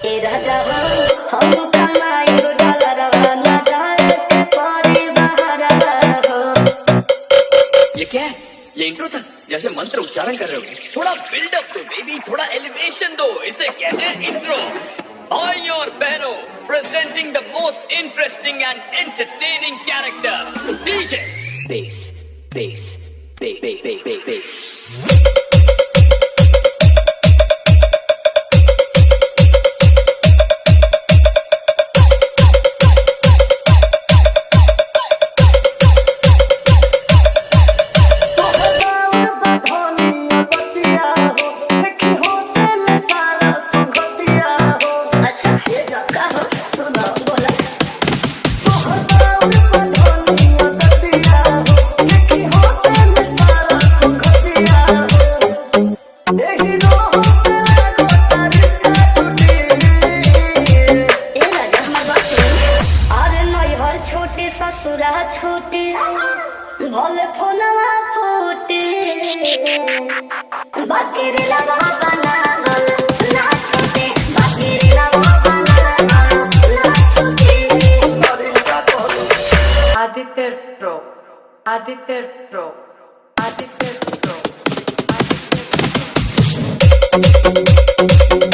ए राजा हो हम कमाई डॉलरवा ना जाए पारे बहारवा हो। ये क्या है? ये इंट्रो था, जैसे मंत्र उच्चारण कर रहे हो। थोड़ा बिल्डअप दो बेबी, थोड़ा एलिवेशन दो, इसे कहते हैं इंट्रो। भाई और बहनों, presenting the most interesting and entertaining character, DJ Bass, Bass, Bass, Bass, Bass, Bass. ससुरा छोटे भले फोनवा फूटे बाकेरे लगा बनावल ना छोटे बाकेरे लगा बनावल ना छोटे। Aditya pro Aditya pro Aditya pro Aditya